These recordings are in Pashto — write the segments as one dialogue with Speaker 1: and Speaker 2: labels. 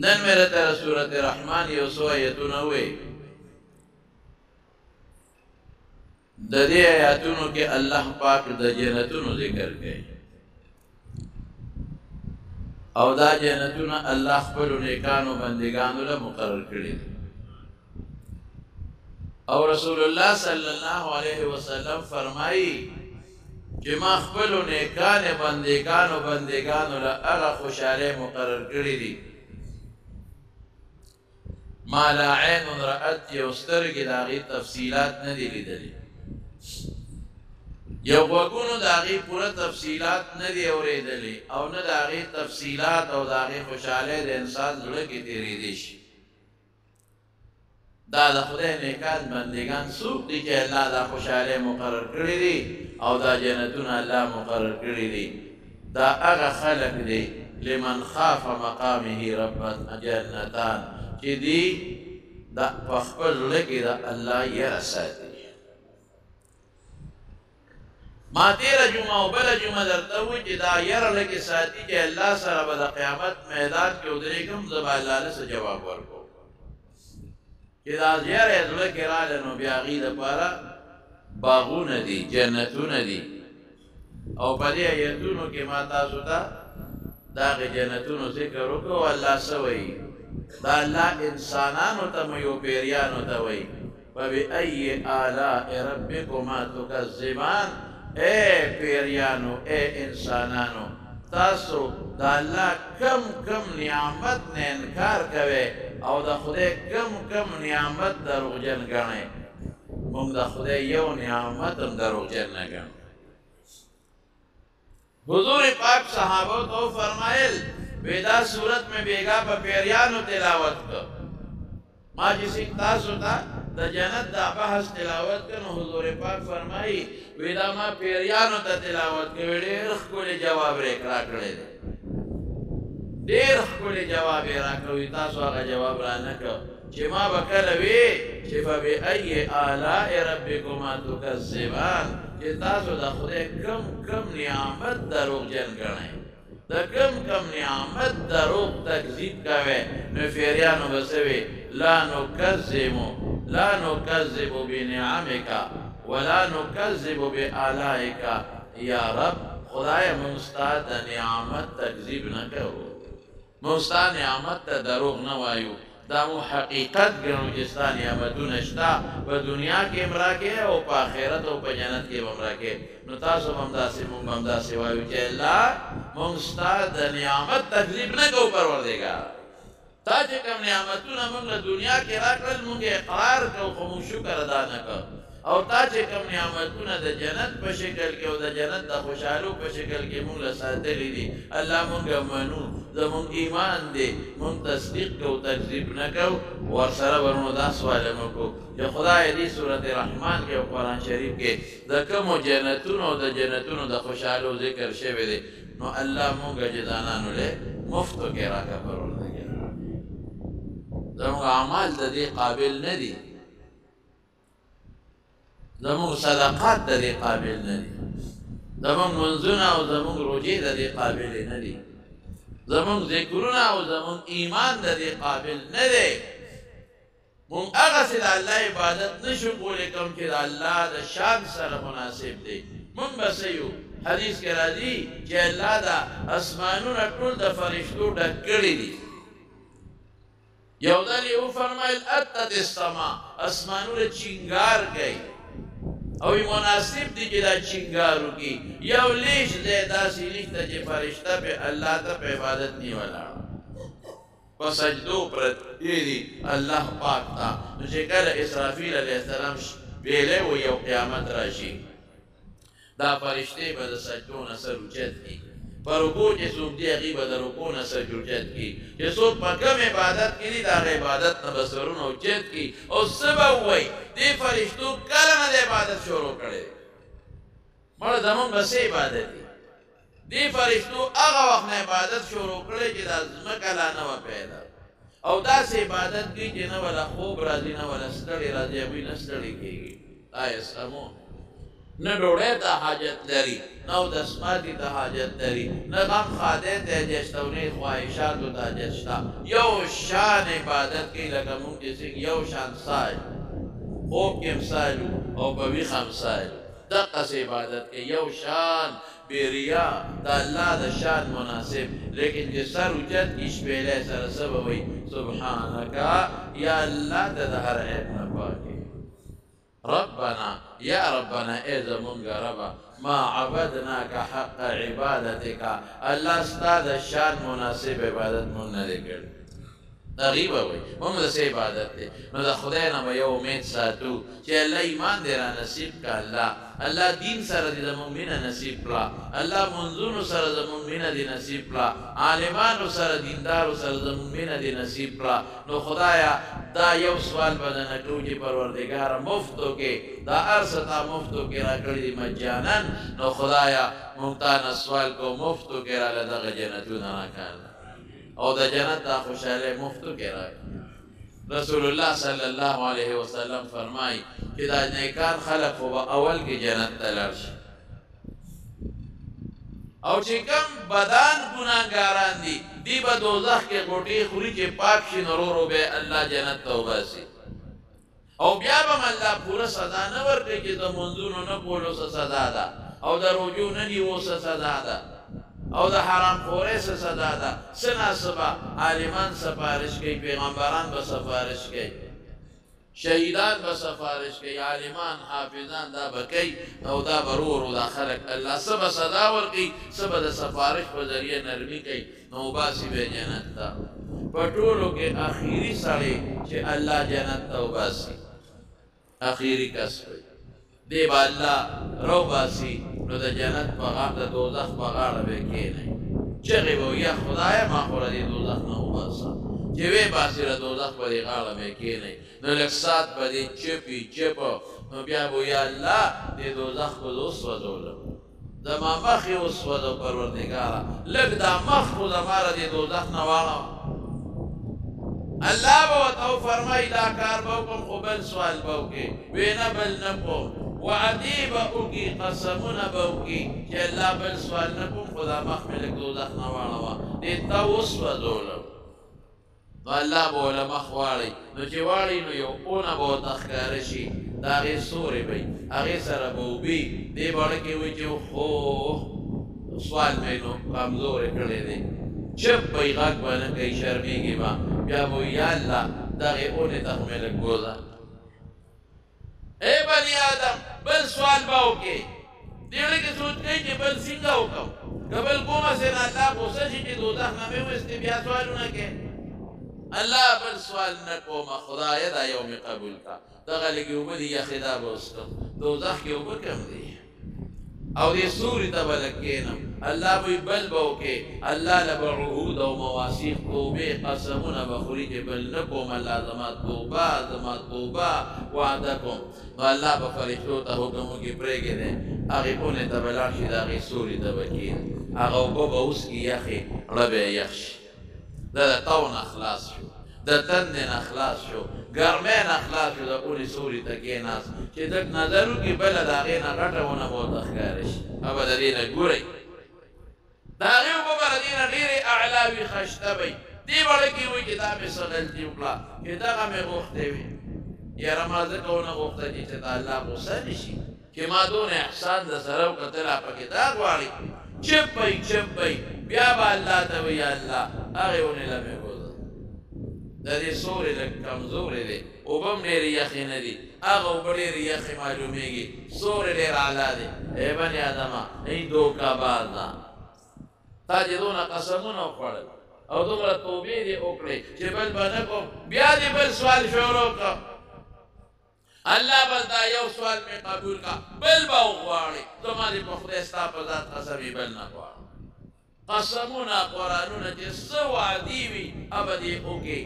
Speaker 1: نن میرے تیرا سورت رحمان یو سو آیتونه وی د دې آیاتونو کې الله پاک د جنتونو ذکر کوي او دا جنتونه الله خپل نیکانو بندگانو له مقرر کړی او رسول الله صلی الله علیه وسلم فرمایي چې ما خپل نیکان بندگانو له هغه خوشاله مقرر کړی دي ما لا عین رأت یو سترګې د هغې تفصیلات نه دي لیدلي یو غوږونو د هغې پوره تفصیلات نه دي اورېدلي او نه د هغې تفصیلات او د هغې خوشحالۍ د انسان زړه کې تېرېدی شي دا د خدای نیکان بندګان څوک دي چې الله دا خوشحالۍ مقرر کړي دي او دا جنتونه الله مقرر کړي دي دا هغه خلک دي لمن خاف مقامه رب جنتان چې دی دا په خپل زړه کې د الله یره ساتي ما تیره جمعه او بله جمعه درته ووایي چې دا یره لکې ساتي چې الله سره به د قیامت میدان کې ودرېږم زه به الله له څه جواب ورکوم چې دا یره یې زړه کې راغله نو بیا هغې دپاره باغونه دي جنتونه دي او په دې ایتونو کې ما تاسو ته د هغې جنتونو ذکر وکړو الله څه وایي دا الله انسانانو ته یو پیریانو ته وایي فبأي آلاء ربكما تكذبان اے پیریانو اے انسانانو تاسو دا الله کم کم نعمت نه انکار کوئ او د خدای کم نعمت دروغجن ګڼئ موږ د خدای یو نعمت هم دروغجن نه ګڼو حضور پاک صحابو تو فرمائل ویدا صورت میں بیگا پا پیریانو تلاوت کر ما جسی تاسو تا دا جنت دا بحث تلاوت کر نو حضور پاک فرمائی ویدا ما پیریانو تا تلاوت کر دیر خکولی جواب ریک را کرده دے دیر خکولی جواب راکوی تاسو آقا جواب را نکو چه ما بکلوی چه فبئی آلاء ربکما تکذبان چه تاسو دا خودی کم نعمت دروغ جن کرنے دا کم نعمت دروغ تکذیب کوئے نو فیریانو بسوی لا نکذب بنعمکا ولا نکذب بآلائکا یا رب خدای منستا دا نعمت تکذیب نکو منستا نعمت تا دروغ نوائیو دا مو حقیقت گرنو جستا نعمتون اشتا پا دنیا کے امراکے او پا آخرت او پا جنت کے امراکے نو تاسو ممداسی ممداسی وایو چے اللہ منستا دا نعمت تکذیب نکو پروردگا تا چے کم نعمتون منگ دنیا کے راکرل منگ اقرار کو خمو شکر ادا نکو او تا چه کم نعمتونه د جنت په شکل کې او د جنت د خوشحالو په شکل کې مونږ له ساتلي دي الله مونږ منو زمونږ ایمان دی مونږ تصدیق کوو تکذیب نه کوو ورسره به نو دا سوال مو کوو چې خدای دې سورت رحمان کې او قرآن شریف کې د کومو جنتونو او د جنتونو د خوشحالو ذکر شوی دی نو الله مونږ جدانانو له مفتو کې راکړه پروردګار زمونږ اعمال د دې قابل نه دي زمون صدقات د دې قابل نه دي زمون منځونه او زمون روجې د دې قابل نه دي زمون ذکرونه او زمون ایمان د دې قابل نه دی مونږ هغسې د الله عبادت نشو کولی کوم چې د الله د شان سره مناسب دی مونږ به څه یو حدیث کې راځي چې الله دا اسمانونه ټول د فرشتو ډک کړي دي یو ځل یې وفرمایل اتت السما اسمانونه چینګار کوي او مناسب دی چې دا چنګارو کی یو لیش دی داسې لیش ته چې فرشته په الله ته په عبادت نه ولاړ په سجدو پرتی دي الله پاک ته نو چې کله اسرافیل علیه السلام ویلی و یو قیامت راشي دا فرشتې به د سجدو نه سر اوچت کي په رکوع چې څوک دی هغې به د رکوع نه سر اوچت کي چې څوک په کوم عبادت کې دي د هغه عبادت نه به سرونه اوچت کي او څه به ووایي دې فرشتو کله نه د عبادت شروع کړی دی مړه زمونږ به څه عبادت دی دې فرشتو هغه وخت نه عبادت شروع کړی چې دا ځمکه لا نه وه پیدا او داسې عبادت کوي چې نه وله خوب راځي نه وله ستړی راځي هغوی نه ستړي کېږي لا یسهمون نه ډوډۍ ته حاجت لري، نه اودسماتي ته حاجت لري، نه غم خادی ته حاجت شته او نه خواهشاتو ته حاجت شته. یو شان عبادت کوي لکه مونږ چې څنګه یو شان سال خوب کې هم سالو او په ویښه هم سالو، دقسې عبادت کوي یو شان بې ریا د الله د شان مناسب. لیکن چې سر اوچت کي شپېلی سره څه به وایي سبحانکه یا الله ته د هر عیب نه پاکې ربنا یا ربنا ای زمونږه ربه ما عبدناک حق عبادتک الله ستا د شان مناسب عبادت مونږ نه دی کړی. هغې به وایي مونږ د څه عبادت دی نو د خدای نه به یو امید ساتو چې الله ایمان دی را نصیب که الله دین سره دې زمونږ مینه نصیب کړه، الله منځونو سره زمونږ مینه دې نصیب کړه، عالمانو سره دیندارو سره زمونږ مینه دې نصیب کړه. نو خدایا دا یو سوال به درنه کوو چې پروردګاره مفتو کې دا هر څه تا مفتو کې راکړي دي مجانن، نو خدایا مونږ تا نه سوال کوو مفتو کې راله دغه جنتونه راکړه او د جنت دا خوشحالی مفتو کې راکړه. رسول الله صلی الله علیه وسلم فرمایي چې دا نیکان خلق خو به اول کې جنت ته لاړ شي او چې کم بدان ګناهګاران دي دی به دوزخ کې غوټې خوري چې پاک شي نو ورو به الله جنت ته وباسي او بیا به الله پوره سزا نه ورکوي چې د منځونو نه کولو څه سزا ده او د روژو نه نیو څه سزا ده او د حرام خورۍ څه سزا ده. څه ناڅه عالمان سفارش کوي، پیغمبران به سفارش کوي، شهیدان به سفارش کوي، عالمان حافظان دا به کوي او دا به ورو دا خلک الله څه به سزا ورکوي، څه به د سفارش په ذریعه نرمي کوي نو وباسي به جنت ته. په ټولو کې اخري سړی چې الله جنت ته وباسي اخري کس وي دی به الله راوباسي نو د جنت په غاړه د دوزخ په غاړه به کښېنئ چغې به یا خدایه ما خو له دې دوزخ نه وباسه چې ویې باسي د دوزخ په دې غاړه به کښېنئ نو لږ ساعت به دې چپي چپه نو بیا به یا الله دې دوزخ به زه وسوځولم زما مخ یې وسوځه پروردګاره لږ دا مخ خو زما له دې دوزخ نه واړوه. الله به ورته وفرمایي دا کار به وکړم خو بل سوال به وکړې ویې نه بل نه کوم وعدې به وکړي قسمونه به وکړي چې الله بل سوال نه کوم خو دا مخ مې لږ دوزخ نه واړوه دې ته وسوځولم نو الله به ورله مخ واړوي نو چې واړوي نو یو اونه به ورته ښکاره شي د هغې سورې به وي هغې سره به اوبي دې بڼه کې وایي چې خو سوال مې نو کمزوری کړی دی چپ به یې غږ به نه کوي شرمېږي به بیا به وایي یا الله دغې اونې ته خو مې لږ بوځه اے بنی آدم بل سوال به وکړې دیړه کې سوچ کوي چې بل څنګه وکړم که بل کومه سې نه الله غوسه شي چې دوزخ نه مې ویستې بیا سوالونه کوې الله بل سوال نه کومه خدایه دا یو مې قبول کړه دغه لږې اوبه دي یخې دا به وڅښم دوزخ کې اوبه کم دي او دې سوري ته به لږ کښېنم الله به بل به وکړې الله له به عهود او مواسیق توبې قسمونه به خوري چې بل نه کوم الله زما توبه وعده کوم نو الله به فرښتو ته حکم وکړي پرېږدئ هغې اونې ته به لاړ شي د هغې سوري ته به کښېني هغه اوبه به وڅکي یخې زړه به یې یخ شي دا د تو نه خلاص شو د تندې نه خلاص شو ګرمۍ نه خلاص شو د اونې سوري ته کېناست چې لږ نظر وکړي بله د هغې نه غټه ونه به ورته ښکاره شي به د دې نه ګورئ د هغې اوبه به د دې نه ډېرې اعلا وي خشته به وي دې بڼه کې وایي چې دا مې څه غلطي وکړه چې دغه مې غوښتې وي یاره ما ځکه ونه غوښته چې ته الله غوسه نه شي چې ما دونه احسان د سره وکړه ته لا پکې دا غواړې چپ به بیا به الله ته وایي یا الله هغې ونې له مې بوځه د دې سورې لږ کمزورې دی اوبه هم ډېرې یخې نه دي هغه اوبه ډېرې یخې معلومېږي سورې ډېر اعلی دی ای بني آدمه ای دوکه بازه تا چې دونه قسمونه وخوړل او دومره توبې دې وکړې چې بل به نه کوم بیا دې بل سوال شروع کړه الله بل دا یو سوال مې قبول کړه بل به وغواړې زما دې په خدای ستا په ذات قسم یې بل نه غواړم قسمونه قرآنونه چې څه وعدې وي هغه دې وکړې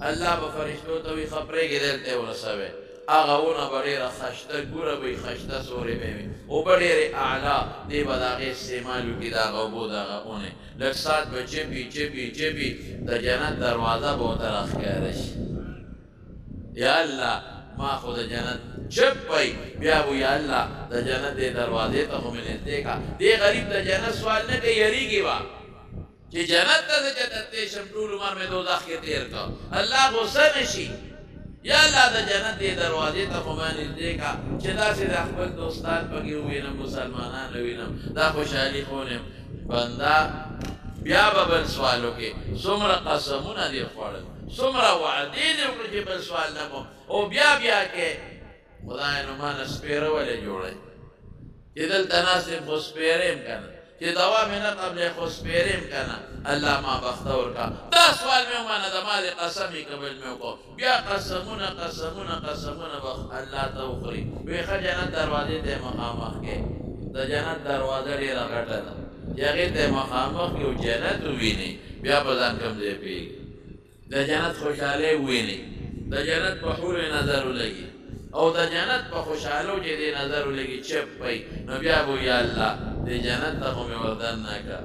Speaker 1: الله به فرښتو ته وي ښه پرېږدې دلته یې ورسوې هغه ونه به ډېره خشته ګوره به وي خشته سورې به وي اوبه ډېرې اعلی دې به د هغې استعمال وکړي د هغه اوبو د هغه اونې لږ ساعت به چپي د جنت دروازه به ورته راښکاره شي یا الله ما خو د جنت چپ پي بیا وو یا الله د جنت دروازې ته خو مې نږدې کا دې غریب د جنت سوال نه کوي یریږي وا چې جنت ته د جنت ته شم ټول عمر مې دوزخ کې تیر کا الله غصه نشي یا الله د جنت دروازې ته خو مې نږدې کا چې داسې د خپل دوستان پکې ووینم مسلمانان ووینم دا خوشحالي خو نه بنده بیا به بل سوال وکړي څومره قسمونه دې خوړل څومره وعدې دې وکړې چې بل سوال نه کوم او بیا کې خدای نو ما نه سپېره ولې جوړی چې دلته ناست یم خو سپېره یم که نه چې دوا مې نه قبلې خو سپېره یم که نه الله ما بخته ورکړه دا سوال مې ومنه د ما د قسم یې قبل مې وکړو بیا قسمونه به الله ته وخوري وایي ښه جنت دروازې ته یې مخامخ کې د جنت دروازه ډېره غټه ده چې هغې ته یې مخامخ کې او جنت وویني بیا به ځان کوم ځای پوهېږي د جنت خوشحالۍ وویني د جنت په حورې نظر ولګي او د جنت په خوشحالو چې دې نظر ولګي چپ پي نو بیا به یا الله دې جنت ته خو مې وردن نه کړه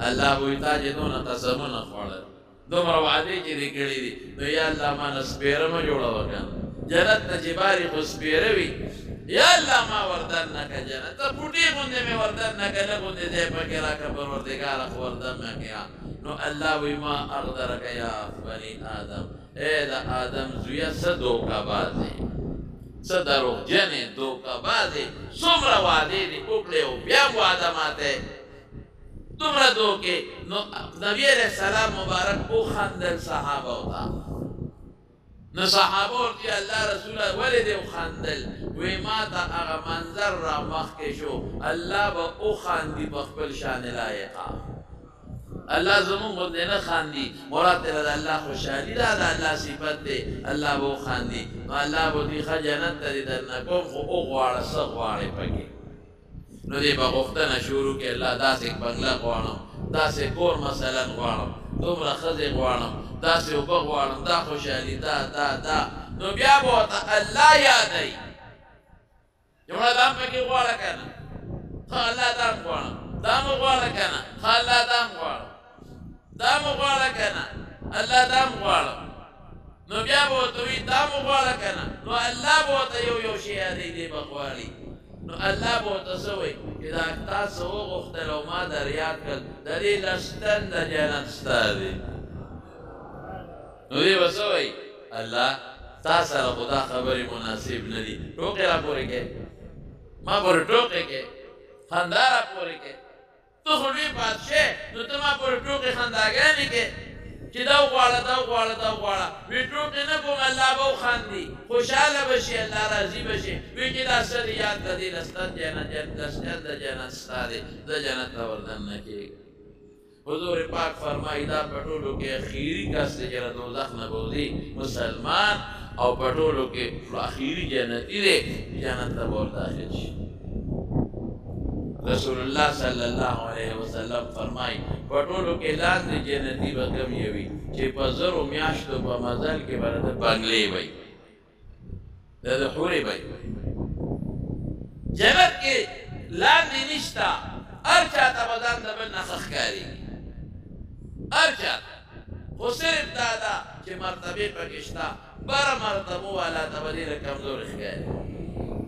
Speaker 1: الله به وایي تا چې دونه قسمونه خوړل دومره وعدې چې دې کړي دي نو یا الله ما نه سپېره مه جوړوه که نه جنت ته چې بارې خو سپېره وي یا الله ما وردن نه کړه جنت ته بوټي غوندې مې وردن نه کړه نه غوندې ځای پکې راکړه پروردګاره خو وردن مې کړه نو الله وایي ما اغدرک یا بني آدم اے دا آدم زویا څه دوکه بازې څه دروغجنې دوکه بازې څومره وعدې دې وکړې او بیا هم وعده ماتې دومره دوکې نو نبي علیه السلام مبارک وخندل صحابو ته نو صحابه ورته الله رسوله ولې دې وخندل وایي ما ته هغه منظر را مخکې شو الله به وخاندي په خپل شان لایقه الله زمون غوندې نه خاندي مراد ترې د الله خوشحالي ده د الله صفت دی الله به وخاندي نو الله به دوی ښه جنت ته دې درنه کوم خو وغواړه څه غواړې پکې نو دې به غوښتنه شروع کړي الله داسې بنګله غواړم داسې کور مثلا غواړم دومره ښځې غواړم داسې اوبه غواړم دا خوشحالي دا نو بیا به ورته الله یادوي چې مړه دا هم پکې غواړه که نه ښه الله دا هم غواړم دا مو غواړه که نه ښه الله دا هم غواړم دا مو غواړه که نه الله دا هم غواړم نو بیا به ورته وایي دا مو غواړه که نه نو الله به ورته یو شی یادوي دی به غواړي نو الله به ورته څه وایي چې دا تاسو وغوښتل او ما در یاد کړل د دې لستن د جنت ستا دی نو دی به څه وایي الله تا سره خو دا خبرې مناسب نه دي ټوکې را پورې کې ما پورې ټوکې کې خندا را پورې کې تو خو لوی بادشاه نو ته ما پورې ټوکې خنداګانې کې چې دا وغواړه وی ټوکې نه کوم الله به وخاندي خوشحاله به شي الله راضي به شي وی چې دا څه دې یاد کړه دې لستن د جنت ستا دی د جنت ته وردن نه کېږي حضور پاک فرمایي دا په ټولو کې اخري کس دی چې د دوزخ نه بوځي مسلمان او په ټولو کې اخري جنتي دی جنت ته به ورداخل شي رسول الله صلی الله علیه وسلم فرمایي په ټولو کې لاندې جنتي به کم یوي چې په زرو میاشتو په مزل کې به د بنګلې وي د حورې وي جنت کې لاندې نشته هر چاته به ځان د بل نه ښه ښکارېږي هر چاته خو صرف دا ده چې مرتبې پکې شته بره مرتبو والا ته به ډېره کمزورې ښکاري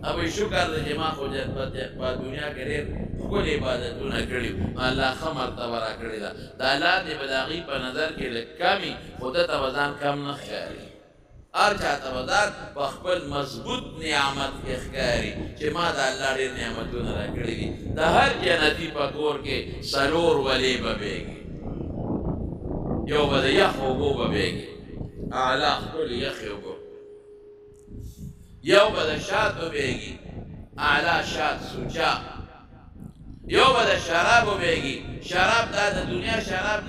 Speaker 1: ابوی شکر دی چې ما خو په دنیا کې ډېر ښکلي عبادتونه کړي الله ښه مرتبه را کړې ده دا لاندې به د هغوی په نظر کې لږ کمي خو ده ته به ځان کم نه ښکاري هر چاته به ځان په خپل مضبوط نعمت کې ښکاري چې ما د الله ډېر نعمتونه را کړي دي د هر جنتي په کور کې څلور ولې به بیږي یو به د یخ اوبو به بیږي اعلی ښکلې یخې اوبو یو به د شاتو بیږي اعلی شات سوچا یو به د شرابو بیږي شراب دا د دنیا شراب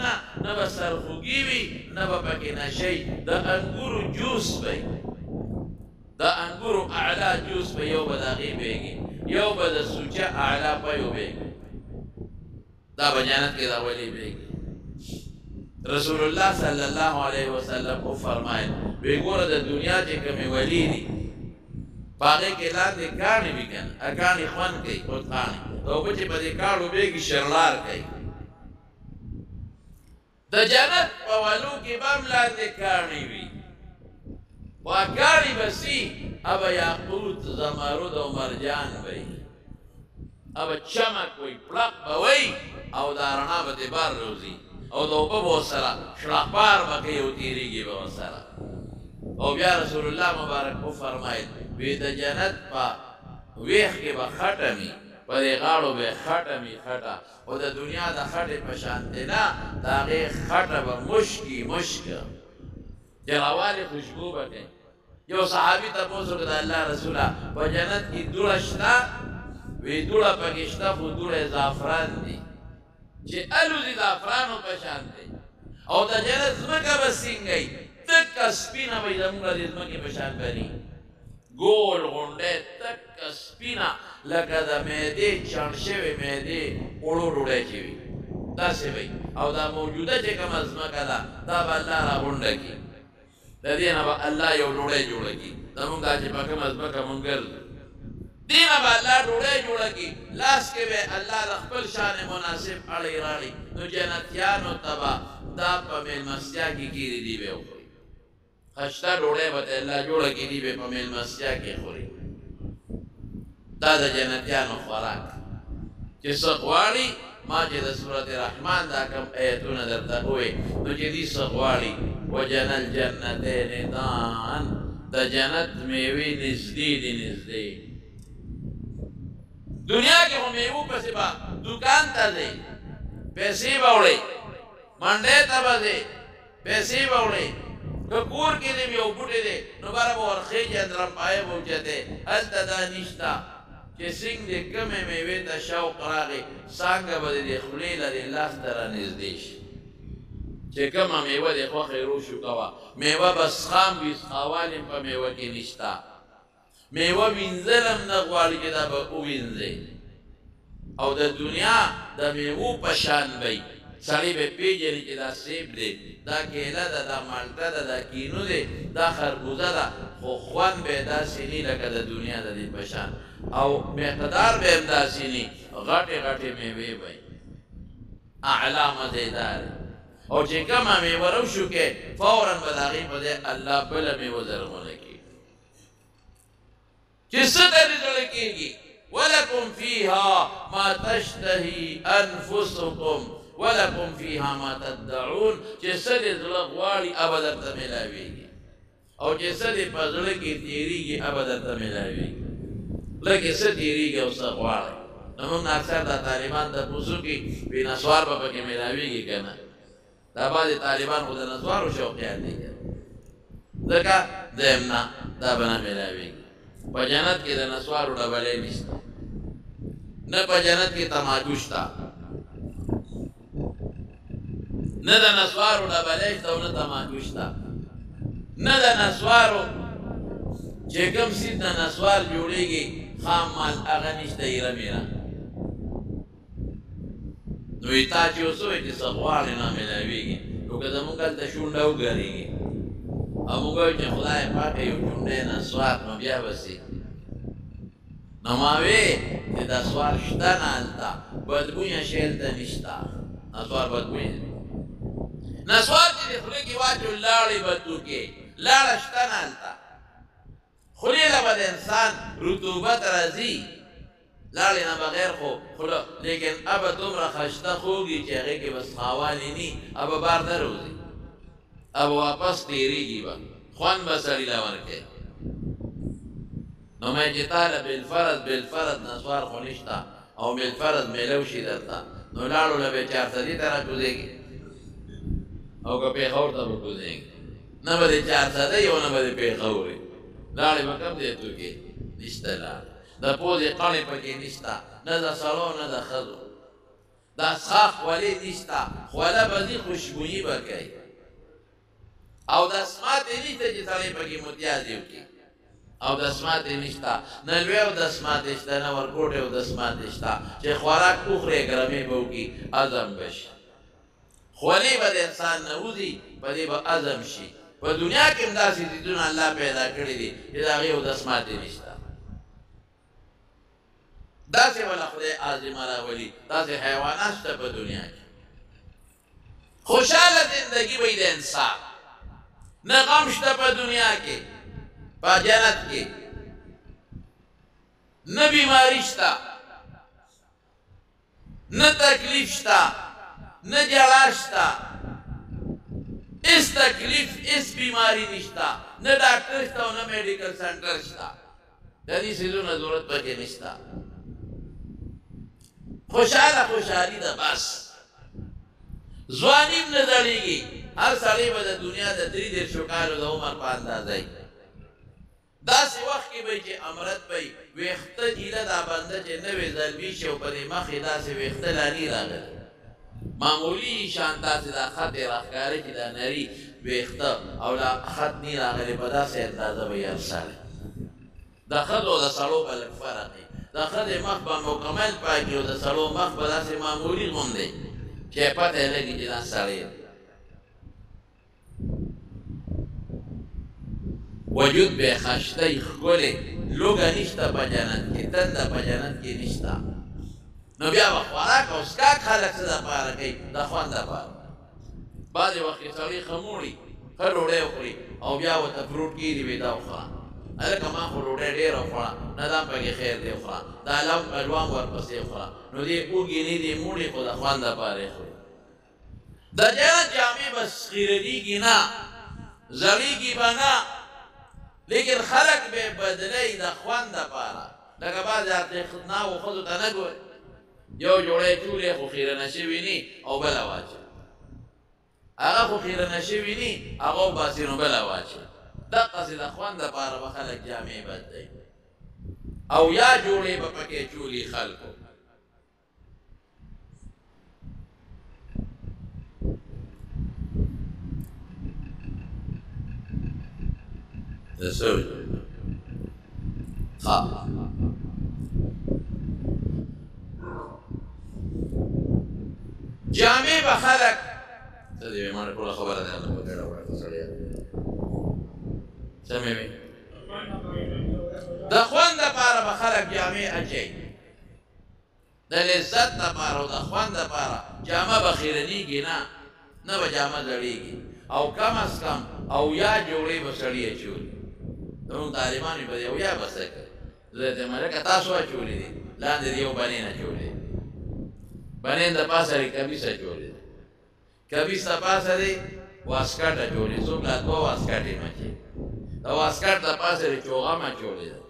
Speaker 1: نه به سرخوږي وي نه به پکې نشی د انګورو جوس به د انګورو اعلی جوس به یو به د هغې بیږي یو به د سوچا اعلی پیو بیږي دا به جنت کې دا ولې بیږي رسول الله صلی الله علیه وسلم وفرمایل وی ګوره د دنیا چې کومې ولي دي په هغې کې لاندې کاڼې وي که نه کاڼې خوند کوي خو کاڼې د اوبه چې په دې کاڼو بیږي شرلار کوي د جنت په ولو کې به هم لاندې کاڼې وي واکاری بسی اب یاقوت زمرد و مرجان بی اب چمک وی پلق بوی او دارنا بتبار روزی او دوبه بو سرا شرخبار بکی او تیریگی بو سرا او بیا رسول اللہ مبارک کو فرمائید وی دا جنت پا ویخ کی با خطمی پا دی غاڑو بے خطمی خطا و دا دنیا دا خط پشانتی نا دا غی خط با مشکی مشک جراوالی خوشبو بکن یو صحابی تا پوسو کدا اللہ رسولہ پا جنت کی دولشتا وی دولا پکشتا خو دول زعفران دی چه الوزی زعفرانو پشانتی او دا جنت زمکا بسنگئی تک سپینا بای زمونگا دی زمکی پشان بنی گول غنده تک سپینا لکه دا میده چانشوی میده اولو روڑه چوی دا سی بای او دا موجوده چه کم ازمکا دا با اللہ را غنده کی دا دینا با اللہ یو روڑه جوڑه کی دا مونگا چه پا کم ازمکا منگر دینا با اللہ روڑه جوڑه کی لاس کے بے اللہ رخبل شان مناسب اڑی راڑی نو جنتیانو تبا دا پا میل مسیا کی گیری دی بے اوپر خشتا ڈوڑے بتا اللہ جوڑا کی دی بے پمیل مسیا کی خوری دا جنتیانو خوراک چه سقواری ما چه دا سورت رحمان دا کم ایتون در تقوی نو چه دی سقواری و جنل جنتین دان دا جنت میوی نزدی دی نزدی دنیا کے ہم میوو پسی با دکان تا دے پیسی باوڑے منڈے تا با دے پیسی باوڑے کور کې دې یو بوټی دی نو باره به ورخیږي اندرم پایه به اوچتې هلته دا نشته چې څنګ دې کمې میوې ته شوق راغی څانګه به دې خولې لرې لاس ته رانږدې شي چې کومه میوه دې خوښې روشو کوه میوه به څښام وي څښاوال هم په میوه کې نشته میوه وینځل هم نه غواړي چې دا به ووینځې او د دنیا د میوو په شان بی سړی به پیژني چې دا سیب دی دا کیله ده دا مالټه ده دا کینو دی دا خربوزه ده خو خوند به یې داسې ني لکه د دنیا د دې په شان او مقدار به یې هم داسې ني غټې غټې میوې به یې اعلی مزیدار او چې کومه میوه روشو کې فورا به د هغې په ځای الله بله میوه زرغونه کړي چې څه ته دې زړه کېږي ولکم فیها ما تشتهي انفسکم ولکم فیها ما تدعون چې څه دې زړه غواړي هغه درته میلاویږي او چې څه دې په زړه کې تېرېږي هغه درته میلاویږي لکه څه تېرېږي او څه غواړي نو موږ اکثر دا طالبان تپوس وکړي وایي نسوار به پکې میلاویږي که نه دا بعضې طالبان خو د نسوارو شوقیان دي که ځکه دویم نه دا به نه میلاویږي په جنت کې د نسوارو ډبلې نشته نه په جنت کې تماچو شته نه د نسوارو ډبلې شته او نه تماچو شته نه د نسوارو چې کوم سیز د نسوار جوړېږي خام مال هغه نشته ایره میره نو وایي تا چې اوس وایي چې څه غواړې نه میلاویږي نو که زمونږ هلته شونډه وګرېږي او موږ وایو چې خدای پاکه یو چونډی نسوار نو بیا به سي نو ما وی چې دا سوار شته نه هلته بدبویه شی هلته نشته نسوار بدبویه نسوار چې د خولې کې واچو لاړې بدو کې لاړه شته نه هلته خولې له به د انسان رطوبت راځي لاړې نه بغیر خو خوله لیکن ابه دومره خشته خوږي چې هغې کې به سخاوانې ني ابه بار نه روځي ابه واپس تېرېږي به خوند به سړي له ورکوي نو مې چې تاله بالفرض نسوار خو نشته او بالفرض میلو شي درته نو لاړو له به چارسدي ته راکوزېږي او که پېښور ته به کوزېږي نه به د چارسدی او نه به د پېښورې لاړې به کوم ځای ته کې نشته لاړې د پوزې قڼې پکې نشته نه د سړو نه د ښځو دا څښاک خولې نشته خوله به ځي خوشبویي به کوي او دسماتې نشته چې سړی پکې متیازې وکړي او دسماتې نشته نه لوی او دسماتې شته نه ورکوټې او دسماتې شته چې خوراک وخورې ګرمې به وکړي هضم به شي خولې به د انسان نه وځي په دې به هضم شي په دنیا کې هم داسې څیزونه الله پیدا کړي دي چې د هغې او دسماتې نشته داسې والا خدای عظمه راولي داسې حیوانات شته په دنیا کې خوشحاله زندګي به د انسان نه غم شته په دنیا کې په جنت کې نه بیماری شته نه تکلیف شته نه جړا شته اس تکلیف اس بیماری نشته نه ډاکټر شته او نه میډیکل سنټر شته د دې څیزونو ضرورت پکې نشته خوشحالي ده بس ځواني نه زړېږي هر سړی به د دنیا د 33 کالو د عمر په اندازه داسې وخت کې به چې امرت به ویښته ایله دا بنده چې نوې ضربي شي او په دې مخ یې داسې ویښته لاني راغلی معمولي شان داسې دا خط یې راښکاري چې دا نري ویښته او دا خط نی راغلی په داسې اندازه به یې ارسلی د ښځو او د سړو به لږ فرق دی د ښځې مخ به مکمل پاکي او د سړو مخ به داسې معمولي غوندې چې پته یې لګي چې دا سړی دی وجود به خشته ښکلې لوږه نشته په جنت کې تنده په جنت کې نشته نو بیا به خوراک او څښاک خلک څه دپاره کوي د خوند دپاره بعضې وخت کې سړی خموړي ښه ډوډۍ وخوري او بیا ورته فروټ کېږي وي دا وخوره هلکه ما خو ډوډۍ ډېره وخوړه نه دا پکې خیر دی وخوره دا الوام ورپسې وخوره نو دې اوږې نه دي موړې خو د خوند دپاره یې خوري د جنت جامې به خیرنېږي نه زړېږي به نه لیکن خلق به بدلی د خوند دپاره لکه بعضې ناوو ښځو ته نه ګورې یو جوړی چولې خو خیرنه شوي ني او بله واچوي هغه خو خیرنه شوي ني هغه وباسي نو بله واچوي دقسې د خوند دپاره به خلک جامې بدلوي او یا جوړې به پکې چولي خلکو رسول جامع به خلق څه دی ما ټوله خبره ده الله په ګډه وړه سړی سمې وي د خوند دپاره به خلک جامې اچوي د لذت دپاره او د خوند دپاره جامه به خیرنېږي نه به جامه زړېږي او کم از کم او یا جوړې به سړي اچولي زموږ طالبان یې په دې او یا به څه کوي زه ته ملکه تاسو اچولي دي لاندې د یو بنین اچولي دي بنین د پاسه یې کمیس اچولي دی کمیس د پاسه دی واسکټ اچولي څوک لا دوه واسکټ یې مچوي د واسکټ د پاسه یې چوغم اچولي دی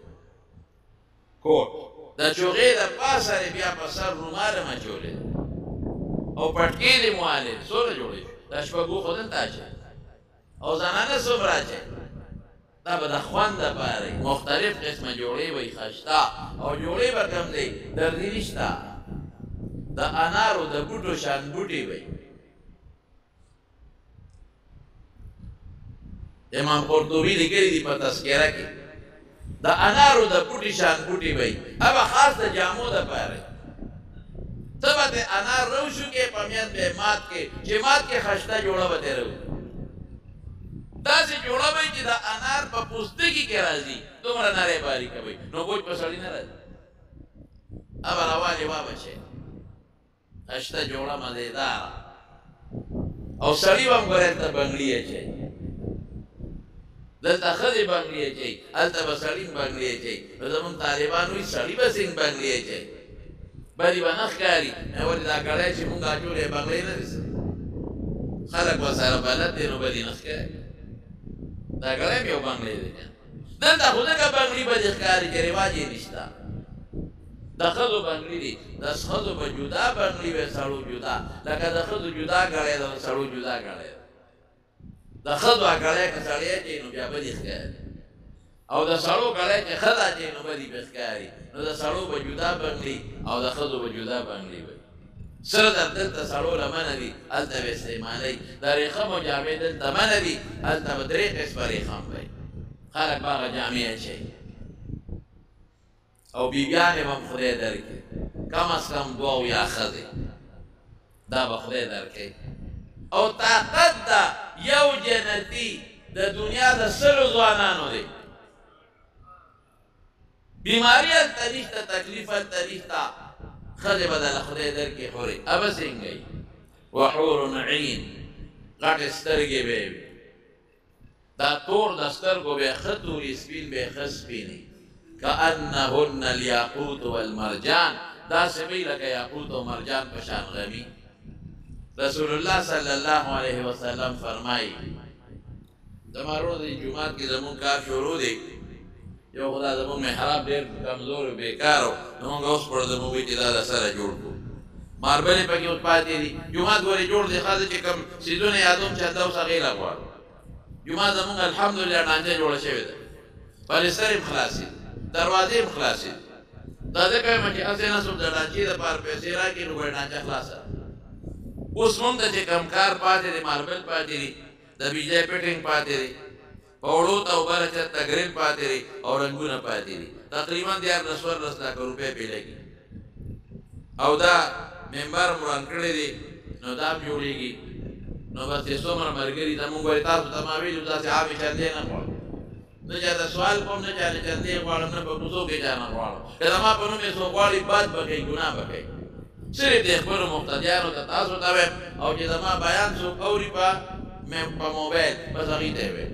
Speaker 1: کوټ د چوغې د پاسه یې بیا په سر رومال هم اچولي دی او پټکې دې موالې څومره جوړې دا شپږو خو دلته اچوي او زنانه څومره اچوي دا به د خوند دپاره مختلف قسمه جوړې به یې خشته او جوړې به کم دی دردي نشته د انارو د بوټو شان بوټي وي امام قرطبي لیکلي دي په تذکره کې د انارو د بوټي شان بوټي وي هغه خاص د جامو دپاره ته به د انار روشو کې په میان به مات کې چې مات کې خشته جوړه به تېره وي داسې جوړه وي چې د انار په پوستکي کې راځي دومره نری باریکه وي نو بوج په سړي نه راځي هغه راوالې وابچې اشته جوړه مزیداره او سړي به هم ګورې هلته بنګړي اچوي دلته ښځې بنګړي اچوي هلته به سړي هم بنګړي اچوي نو زمونږ طالبان وایي سړي به څنګه بنګړي اچوي بدي به نه ښکاري ولې دا کړی چې مونږ اچولې بنګړۍ نه دي خلک به سره بلد دی نو بدي نه ښکاري دا کړی هم یو بنګړۍ دی دلته خو ځکه بنګړي بدي ښکاري چې رواج یې نشته د ښځو بنګړي دي د ښځو به جدا بنګړي وي سړو جدا لکه د ښځو جدا ګړی ده د سړو جدا ګړی ده د ښځو ګړی که سړی اچوي نو بیا بدي ښکاري او د سړو ګړی چې ښځه اچوي نو بدي پرې ښکاري نو د سړو به جدا بنګړي او د ښځو به جدا بنګړي وي سره دلته سړو له منه دي هلته به استعمالوي د ریخمو جامې دلته منه دي هلته به درې قسمه ریخم وي خلک به هغه جامې اچوي او بیبیانې به هم خدای درکړي کم از کم دوه او یا ښځې دا به خدای درکړي او طاقت ده یو جنتي د دنیا د سلو ځوانانو دی بیماری هلته نشته تکلیف هلته نشته ښځې به دله خدای درکړي حورې ابه څنګه وي وحور عین غټې سترګې به یې وي دا تور د سترګو به ښه توري سپین به ښه سپینې کأنهن الیاقوت والمرجان داسې وی لکه یاقوت او مرجان په شان غمي رسول الله صلی الله علیه وسلم فرمایي زمارو د جمعات کې زمون کار شروع دی یو خدا زمون محراب ډېر کمزور او بیکار نو موږ اوس پر زمون وی چې دا سره جوړ کړو ماربلې پکې اوس پاتې دي جمعات ورې جوړ دي خاصه چې کم سیدونه یادوم چې دا اوس غیلا غواړو جمعه زمون الحمدلله ډانجه جوړه شوې ده پالستر خلاصي دروازې خلاصي دا ځکه چې اسنه سم د ډانجې د پار پیسې راکې نو ډانجه خلاصه اوس مونږ ته چې کم کار پاتې دي ماربل پاتې دي د بجلی فټینګ پاتې دي پوړو ته اوبه چېرته ګریل پاتې دي او رنګونه پاتې دي تقریبا 14 لک روپۍ پې لګي او دا ممبر مران کړی دی نو دا جوړېږي نو بس یې څومره ملګري ته مونږ وایي تاسو ته ما ویلي داسې عامې چندې نه غواړم نه چاته سوال کوم نه چاته چندې غواړم نه په کوڅو کې چا نه غواړم که زما په نوم یې څوک غواړي بد به کوي ګناه به کوي صرف د خپلو مقتدیانو ته تاسو ته وایم او چې زما بیان څوک اوري په موبایل بس هغې ته یې وایم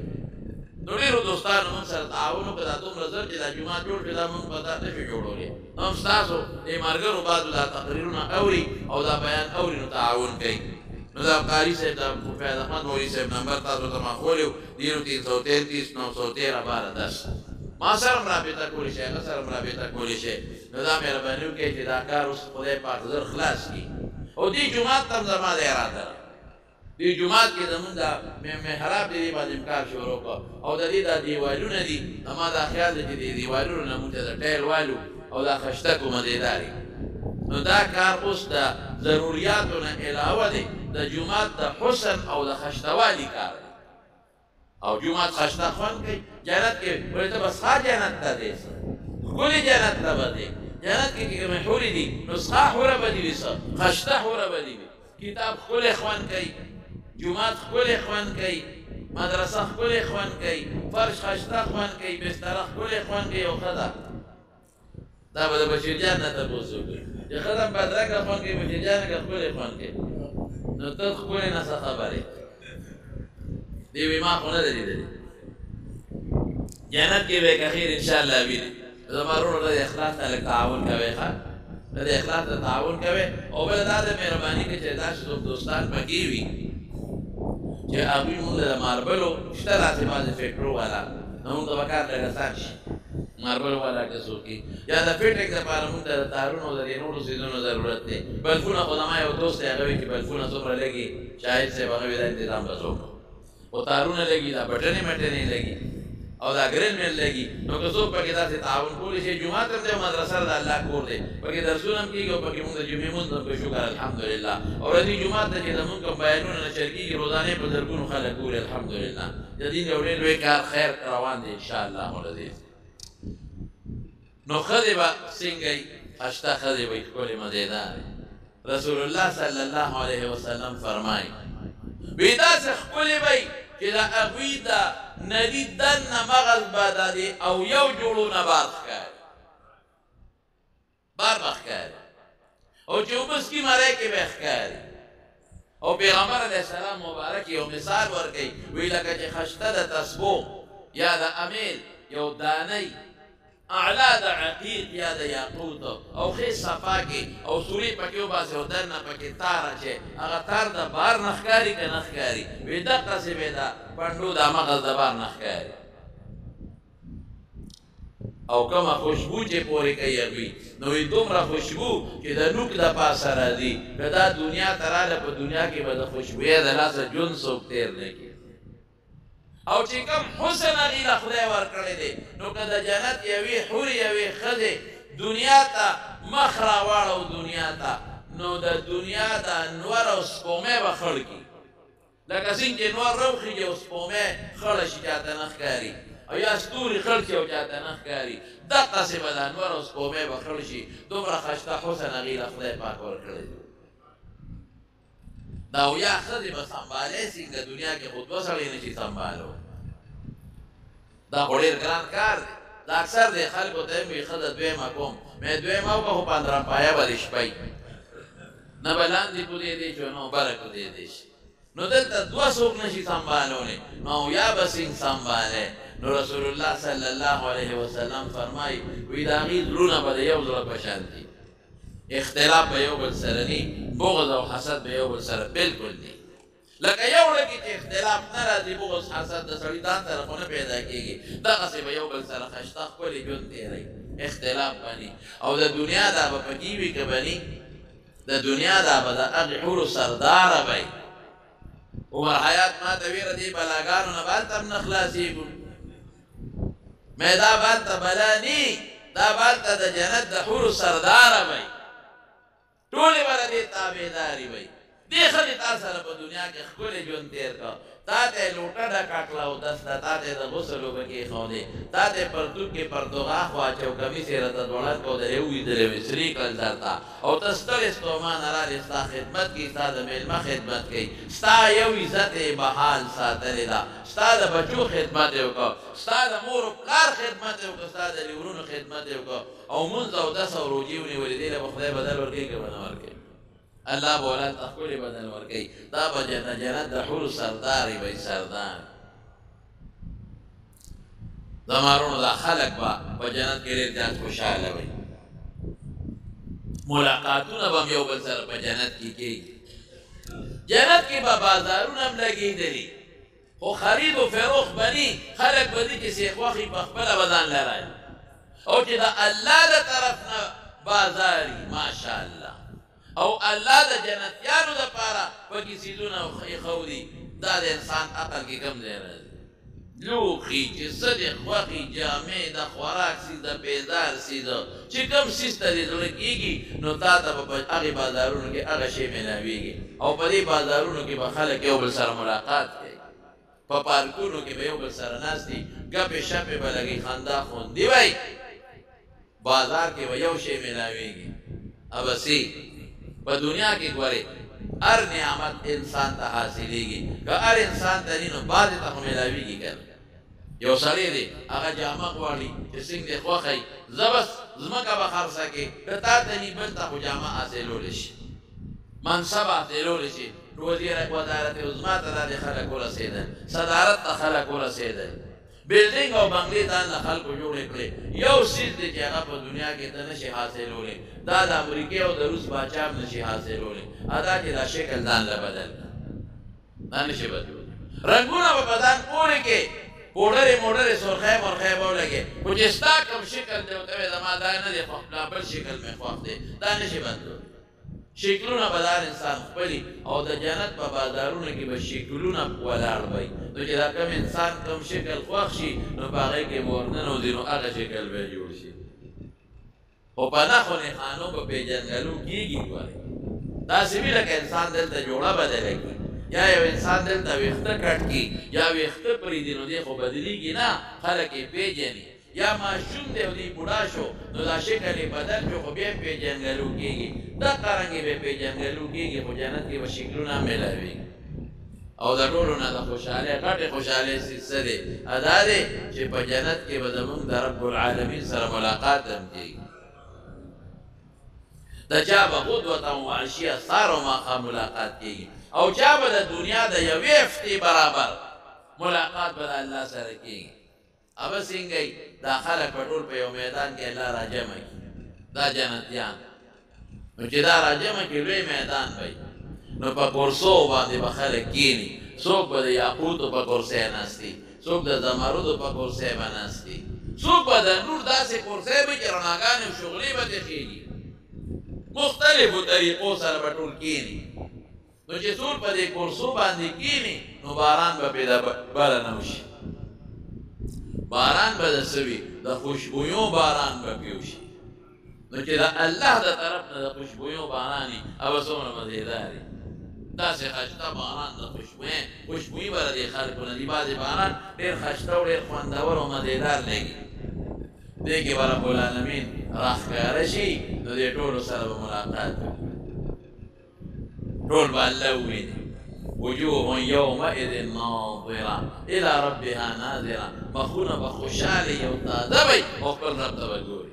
Speaker 1: نو ډېرو دوستانو موږ سره تعاون وکړه دا دومره زر چې دا جومات جوړ کړي دا موږ په دا نه شو جوړولی هم ستاسو دې ملګرو بعضو دا تقریرونه اوري او دا بیان اوري نو تعاون کوي نو دا قاري صاحب دا فیض احمد مولوي صاحب نمبر تاسو ته ما ښولی و 0333 913 1210 ما سره هم رابطه کولی شي هغه سره هم رابطه کولی شي نو دا مهرباني وکړئ چې دا کار اوس خدای پاک زر خلاص کړي او دې جومات ته هم زما د اراده ده دې جومات کې زمونږ دا محراب د دې باندې کار شروع کړه او د دې دا دیوالونه دي زما دا خیال دی چې دې دیوالونو نه مونږ ته د ټایل والو او دا خشتک مدیداري نو دا کار اوس د ضروریاتو نه علاوه دی د جومات د حسن او د خشتوالي کار دی او جومات خشته خوند کوي جنت کې ولې ته بس ښه جنت ته دی ښکلې جنت ته به دی جنت کې کومې حورې دي نو ښه حوره به دي وي څه خشته حوره به دي وي کتاب ښکلی خوند کوي جومات ښکلی خوند کوي مدرسه ښکلی خوند کوي فرش خشته خوند کوي بستره ښکلی خوند کوي او ښه ده دا به د بشیرجان نه تپوس وکړي چې ښه ده بدرګه خوند کوي بشیرجانه که ښکلی خوند کوي نو ته ښکلی نه څه خبرې دی وی ما خو نه ده لیدلې جنت کې به که خیر انشاءالله وینې زما وروڼو د اخلاص نه لږ تعاون کوئ ښه د اخلاص نه تعاون کوئ او بله دا د مهرباني کې چې داسې څوک دوستان پکې وي چې هغوی مونږ د ماربلو شته داسې بعضې فکرو والا نو مونږ ته به کار لږ اسان شي ماربل والا که څوک یا د فټنګ دپاره مونږ ته د تارونو او د دې نورو څیزونو ضرورت دی بلفونه خو زما یو دوست دی هغه وایي چې بلفونه څومره لګي شاهد صاحب هغه وایي دا انتظام به څوک خو تارونه لګي دا بټنې مټنې لګي او دا ګریل میل لګي نو که څوک پکې داسې تعاون کولی شي جومات هم دی او مدرسه د الله کور دی پکې درسونه هم کېږي او پکې مونږ د جمعې مونځ هم کوو شکر الحمدلله او راځي جومات ته چې زمونږ کوم بیانونه نشر کېږي روزانې په زرګونو خلک ګوري الحمدلله د دین یو ډېر لوی کار خیر روان دی انشاءالله العزیز نو ښځې به څنګه وي خشته ښځې به وي ښکلې مزېدارې رسول الله صلی الله علیه وسلم فرمایي وی داسې ښکلې به وي چې د هغوی د ندي دننه مغز به د دې او یو جوړونه بار ښکاري بار به ښکاري او چې اوبه څکي مری کې به ښکاري او پیغمبر علیه السلام مبارک یو مثال ورکوي وی لکه چې خشته د تسبو یا د امیل یو دانۍ اعلا د عقیق یا د یاقوت او ښې صفا کې او سورې پکې وباسي او دننه پکې تار اچي هغه تار د بار نه ښکاري که نه ښکاري وی دقسې به د پنډو دا مغز د بار نه ښکاري او کومه خوشبو چې پورې کوي هغوی نو وی دومره خوشبو چې د نوک د پاسه راځي که دا دنیا ته راله په دنیا کې به د خوشبویۍ د لاسه ژوند څوک تېر نه کړي او چې کوم حسن هغې له خدای ورکړی دی نو که د جنت یوې حورې یوې ښځې دنیا ته مخ راواړو دنیا ته نو د دنیا د انور او سپومۍ به خړ کړي لکه څنګه چې نور راوخېږي او سپومۍ خړه شي چاته نه ښکاري او یا ستوري خړ شي او چاته نه ښکاري دقسې به د انور او سپومۍ به خړ شي دومره ښایسته حسن هغې له خدای پاک ورکړی دی دا اویا ښځې به سنبالی څنګه دنیا کې خو دوه سړی نه شي سنبالو دا خو ډېر ګران کار دی دا اکثر دی خلکو ته هم وي ښځه دویمه کوم مې دویمه وکړه خو پندرم پایه به دې شپی نه به لاندې کودېدی شي او نه بره کودېدی شي نو دلته دوه څوک نشي سنبالولی نو یا به سینګ سنبالې نو رسول الله صلی الله علیه وسلم فرمایي وی د هغې زړونه به د یو زړه په شان دي اختلاف به یو بل سره ني بغض او حسد به یو بل سره بالکل ني لکه یو ړکي چې اختلاف نه راځي بغض حسد د سړي ځان سره خو نه پیدا کېږي دغسې به یو بل سره خشته ښکلې ژوند تېروي اختلاف به ني او د دنیا دا به پکې وي که به ني د دنیا دا به د هغې حورو سرداره به عمر حیات ما ته ویره دې بلاګانو نه به هلته هم نه خلاصېږو مې دا به هلته بلا ني دا به هلته د جنت د حورو سرداره به ټولې به د دې تابعداري به دې ښځې تا سره په دنیا کې ښکلی ژوند تېر کړه تا ته یې لوټه ډکه کړه او دسته تا ته یې د غسل اوبه کېښودې تا ته یې پرتوب کې پرتوغاښ واچو کمیس یې راته دوړک او درې وویدلې وې سرې کړل درته او ته ستړې ستومانه رالې ستا خدمت کوي ستا د مېلمه خدمت کوي ستا یو عزت یې بحال ساتلې ده ستا د بچو خدمت یې وکړه ستا د مور و پلار خدمت یې وکړه ستا د لیورونو خدمت یې وکړه او مونځ او دس او روجې ونیولې دې له به خدای بدل ورکوي که به نه ورکوي الله به اولاد ته ښکلې بدل ورکوي دا به جنت د حورو سردارې به سردار زمارونو دا خلک به په جنت کې ډېر زیات خوشحاله وي ملاقاتونه به هم یو بل سره په جنت کې کېږي جنت کې به بازارونه هم لګېدلي خو خرید و فروخت به ني خلک به دي چې سیخ وخي په خپله به ځان لرایي او چې د الله د طرف نه بازاري ماشاءالله او الله د جنتیانو دپاره پکې څیزونه ایښودي دا د انسان عقل کې کم ځای راځي لوښي چې څه د خوښې جامې د خوراک څیز د بیزار څیز چې کوم څیز ته دې زړه کېږي نو تا ته به په هغې بازارونو کې هغه شی میلاویږي او په دې بازارونو کې به خلک یو بل سره ملاقات کوي په پارکونو کې به یو بل سره ناست دي ګپې شپې به لګي خندا خوندي وی بازار کې به یو شی میلاویږي ابسې په دنیا کې ګورې هر نعمت انسان ته حاصلېږي که هر انسان ته ني نو بعضې ته خو میلاویږي که نه یو سړی دی هغه جامه غواړي چې څنګه دې خوښی زه بس ځمکه به خرڅه کړې که تا ته ني بل ته خو جامه حاصلولی شي منصب حاصلولی شي وزیر وزارت عظما ته دا د خلک ورسېدل صدارت ته خلک ورسېدل بلډینګ او بنګلې ځان له خلکو جوړې کړې یو څیز دی چې هغه په دنیا کې ته نشي حاصلولی دا د امریکې او د روس باچا هم نشي حاصلولی دا چې دا شکل ځان له بدل دا نشي بدلولی رنګونه به په ځان پورې کې پوډرې موډرې سرخی مرخی به ولګې خو چې ستا کوم شکل دی ورته وایې زما دا نه دی خوښ لا بل شکل مې خوښ دی دا نشي بدلولی شکلونه به دا انسان خپلي او د جنت په بازارونو کې به شکلونه ولاړ وی نو چې دا کم انسان کم شکل خوښ شي نو په هغې کې به ورننوځي نو هغه شکل به جوړ شي خو په نښو نښانو به پېژندګلو کېږي ګورې داسې وي لکه انسان دلته جوړه بدله کړي یا یو انسان دلته ویښته کټ کړي یا ویښته پرېږدي نو دی خو بدلېږي نه خلک یې پېژني یا ماشوم دی او دی بوډا شو نو دا شکل یې بدل شو خو بیا یې پېژندګلو کېږي دغه رنګې به پېژندګلو کېږي خو جنت کې به شکلونه هم میلاوېږي او د ټولو نه د خوشحالۍ غټې خوشحالۍ څه دی دا دی چې په جنت کې به زمونږ د رب العالمین سره ملاقات هم کېږي د چا به غدوة و عشیه سهار او ماښام ملاقات کېږي او چا به د دنیا د یوې هفتې برابر ملاقات به د الله سره کېږي ابه څنګه دا خلک په ټول په یو میدان کې الله راجمع کړي دا جنتیان نو چې دا راجمع کړي لوی میدان وي نو په کرسو باندې به خلک کښېني څوک به د یاقوتو په کرسۍ ناست دي څوک د زمرودو په کرسۍ به ناست دي څوک به د نور داسې کرسۍ وي چې رڼاګانې او شغلې به ترې خېږي مختلفو طریقو سره به ټول کښېني نو چې څوک په دې کرسو باندې کښېني نو باران به پرې بله نه وشي باران به د څه وي د خوشبویو باران به پرې وشي نو چې د الله د طرف نه د خوشبویو باران وي هغه څومره مزېدار وي داسې خشته باران د خوشبویي به د دې خلکو نه دي بعضې باران ډېر خشته او ډېر خوندور او مزېدار لګي دې کې به رب العالمین راښکاره شي نو دې ټولو سره به ملاقات وکړي ټول به الله وویني وجوه یومئذ ناظره الى ربها ناظره مخونه به خوشحالې او تازه وي او خپل رب ته به ګوري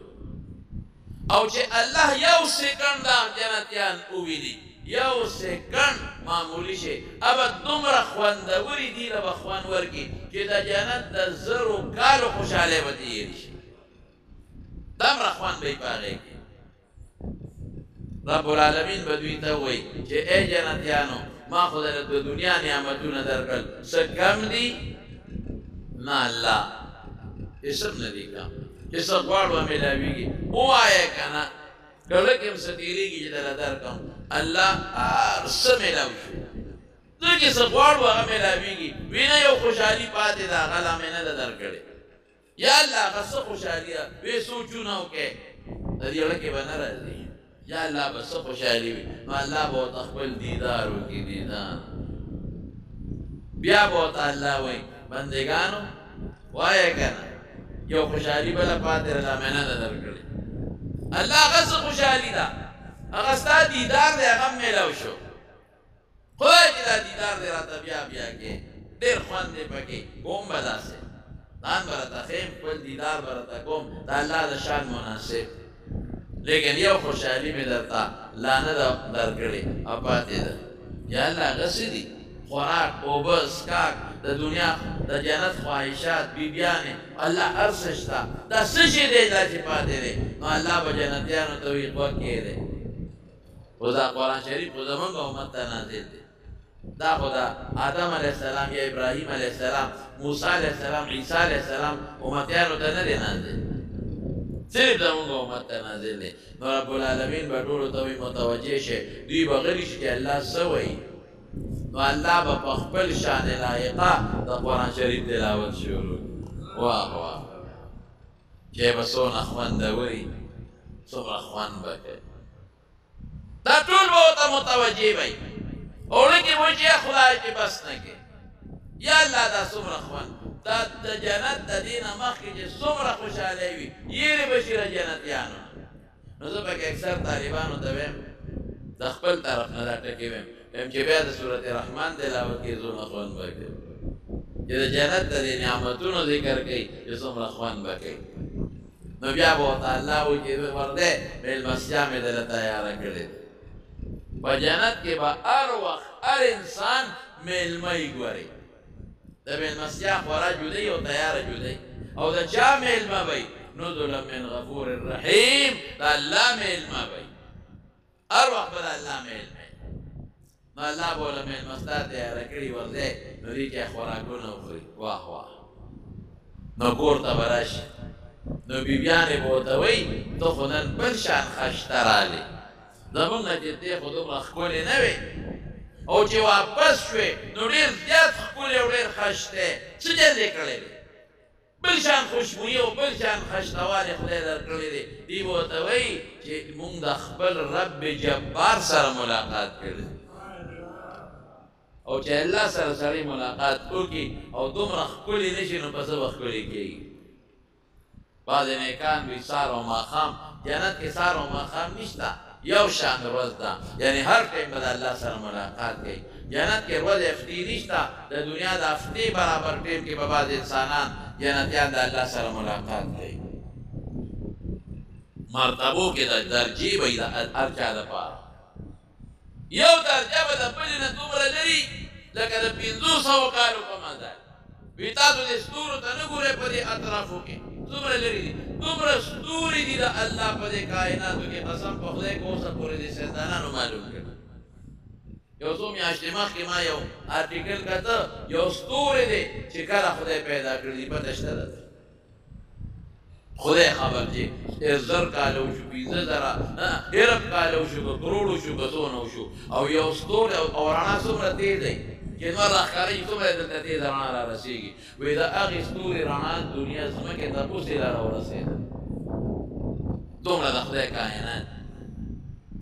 Speaker 1: او چې الله یو سکنډ دا جنتیان وویني یو سکند معمولی شي ابا دومره خوندوري دي له به خوند ورکړي چې د جنت د زرو کالو خوشحالۍ به تېرې شي دومره خوند به یې په هغې کې رب العالمین به دوی ته ووایي چې ای جنتیانو ما خو د دنیا نعمتونه درکړل څه کم دي نه الله چې څه نه دي کم چې څه غواړو میلاویږي ووایه که نه که لږ هم څه تېرېږي چې درله درکړم الله هر څه میلاو شو زه چې څه غواړو هغه میلاویږي وینه یو خوشحالي پاتې ده هغه لا مې نه ده درکړې یا الله هغه څه خوشحالي ده وی سوچونه وکړې د دې زړه کې به نه راځي یا الله به څه خوشحالي وي نو الله به ورته خپل دیدار وکړي دیدار بیا به ورته الله وایي بندګانو وایه که نه یو خوشحالي بله پاتې ده لا مې نه ده درکړې الله هغه څه خوشحالي ده هغه ستا دیدار دی هغه هم میلاو شو خدای چې دا دیدار دی راته بیا بیا کې ډېر خوند دی پکې کوم به داسې ځان به راته ښیم خپل دیدار به راته کوم د الله د شان مناسب لیکن یو خوشحالي مې درته لا نه ده درکړې او پاتې ده یا الله هغه څه دي خوراک اوبه څښاک د دنیا د جنت خواهشات بیبیانې الله هر څه شته دا څه شی دی دا چې پاتې دی نو الله به جنتیانو ته وایي غوږ کښېږدئ خو دا قرآن شریف خو زمونږ امت ته نازل دی دا خو د آدم علیه السلام یا ابراهیم علیه السلام موسی علیه السلام عیسی علیه السلام امتیانو ته نه دی نازل صرف زمونږ امت ته نازل دی نو رب العالمین به ټولو ته وایي متوجه شي دوی به غلي شي چې الله څه وایي نو الله به په خپل شان لایقه د قرآن شریف تلاوت شروع واه واه چې به څونه خوندوري څومره خوند به کوي دا ټول به ورته متوجه وي او لکې وایي چې خدای چې بس نه کې یا الله دا څومره خوند دا د جنت د دې نه مخکې چې څومره خوشحالۍ وي یېرې به شي له جنتیانو نو زه پکې اکثر طالبانو ته ویم د خپل طرف نه دا ټکې ویم چې بیا د سورت رحمان تلاوت کې څومره خوند به کوي چې د جنت د دې نعمتونو ذکر کوي چې څومره خوند به کوي نو بیا به ورته الله وایي چې ورده مېلمستیا مې درله تیاره کړې ده په جنت کې به هر وخت هر انسان میلمه یې ګوري د مېلمستیا خورا جدی او تیاره جدی او د چا میلمه وي نزلا من غفور رحیم د الله میلمه وي هر وخت به د الله میلمه نو الله به له مېلمستا تیاره کړي ورځی نو دې کې خوراکونه وخوري واه واه نو کور ته به راشي نو بیبیانې به ورته وایي ته خو نن بل شان خشته رالې زمونږ نه چې ته خو دومره ښکلې نه وې او چې واپس شوې نو ډېر زیات ښکلې او ډېر خشتې څه جل یې کړی دی بل شان خوشبویي او بل شان خشتوالی خدای درکړی دی دوی به ورته وایي چې مونږ د خپل رب جبار سره ملاقات کړی او چې الله سره سړی ملاقات وکړي او دومره ښکلې نه شي نو په څه به ښکلې کېږي بعضې نیکان وي سهار او ماښام جنت کې سهار او ماښام نشته یو شان ورځ ده یعنی هر ټیم به د الله سره ملاقات کوي جنت کې ورځ افتی نشته د دنیا د افتی برابر ټیم کې به بعض انسانان جنتیان د الله سره ملاقات کوي مرتبو کې د درجې به د هر چا دپاره یو درجه به د بلې نه دومره لري لکه د 500 کالو په مزل وي تاسو دې ستورو ته نه ګورئ په دې اطرافو کې دومره لري دي دومره ستوري دي د الله په دې کائناتو کې قسم په خدای که اوسه پورې دې سیندانانو معلوم کړي یو څو میاشتې مخکې ما یو آرټیکل کته یو ستوری دی چې کله خدای پیدا کړی دي پته شته ده خدای خبر چې 1000 کاله وشو 15000 ارب کاله وشو که کروڑ وشو که څونه وشو او یو ستوری او رڼا څومره تېز دی چې نور راښکارېږي څومره دلته تېزه رڼا را رسېږي وایي د هغې ستوري رڼا دنیا ځمکې ته اوس یې را راورسېده دومره د خدای کائنات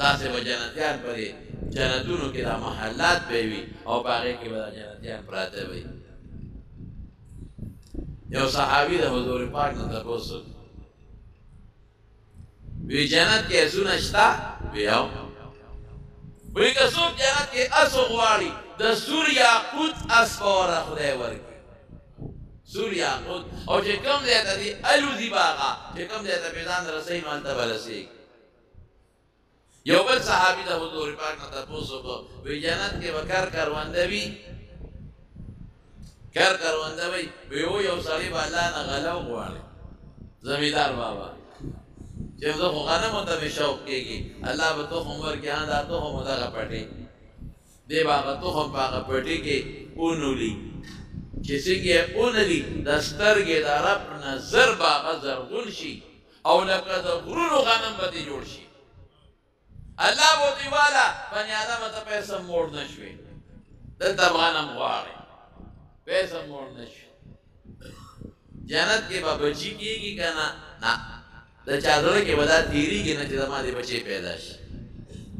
Speaker 1: داسې به جنتیان په دې جنتونو کې دا محلات به وي او په هغې کې به دا جنتیان پراته وي یو صحابي د حضور پاک نه تپوس وی جنت کې اسونه شته وی او وی که څوک جنت کې اسو غواړي د سور یاقوت اس به ورله خدای ورکړي سور یاقوت او چې کوم ځای ته دي الوزي به هغه چې کوم ځای ته پې ځان رسوي نو هلته به رسېږي یو بل صحابي د حضور پاک نه تاسو کو وی جنت کې وکړ کاروانده وی کاروانده وی یو سړی بالا نه غلو غواړي زمیدار بابا چې زه خو غنمو ته مې شوق کېږي الله به تو عمر کې دا تو هم دغه پټي دی باغ تو هم باغ پټي کې اونولي چې څنګه اونلي د سترګې د رب نظر باغ زرغون شي او لکه د غرونو غنم به دې جوړ شي الله بو دی والا بني آدم ته پیسې موړ نشوي دلته غنم غواړي پیسې موړ نشي جنت کې به بچی کېږي کنه نه د چادر کې ودا تیریږي نه چې زموږ بچي پیدا شي